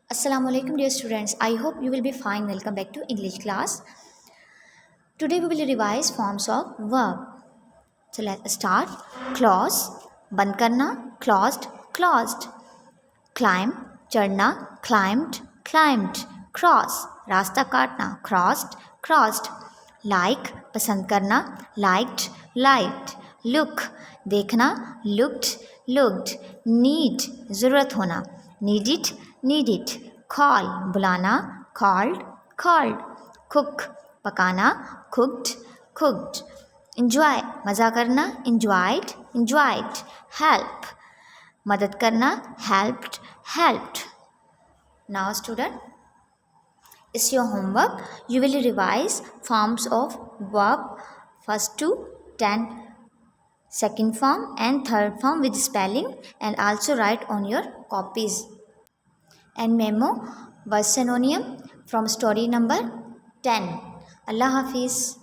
Assalamu alaikum dear students. I hope you will be fine. Welcome back to English class. Today we will revise forms of verb. So let's start. Close, बंद करना, closed, closed. Climb, चढ़ना, climbed, climbed. Cross, रास्ता काटना, crossed, crossed. Like, पसंद करना, liked, liked. Look, देखना, looked, looked. Need, ज़रूरत होना, needed, needed. Call, बुलाना, called, called. Cook, पकाना, cooked, cooked. Enjoy, मज़ा करना, enjoyed, enjoyed. Help, मदद करना, helped, helped. Now student, it's your homework. You will revise forms of verb first to 10, second form and third form with spelling, and also write on your copies. And memo word synonym from story number 10. Allah Hafiz.